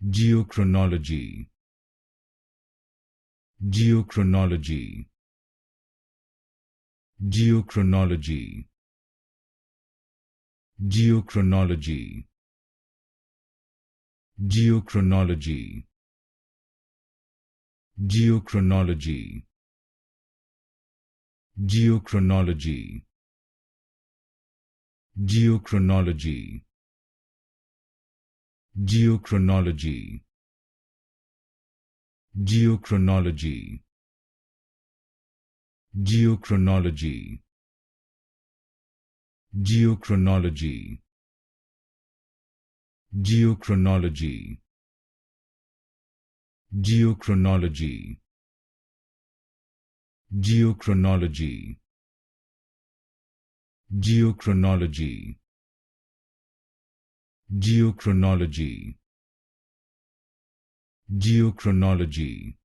Geochronology. Geochronology. Geochronology. Geochronology. Geochronology. Geochronology. Geochronology. Geochronology. Geochronology. Geochronology. Geochronology. Geochronology. Geochronology. Geochronology. Geochronology. Geochronology. Geochronology. Geochronology.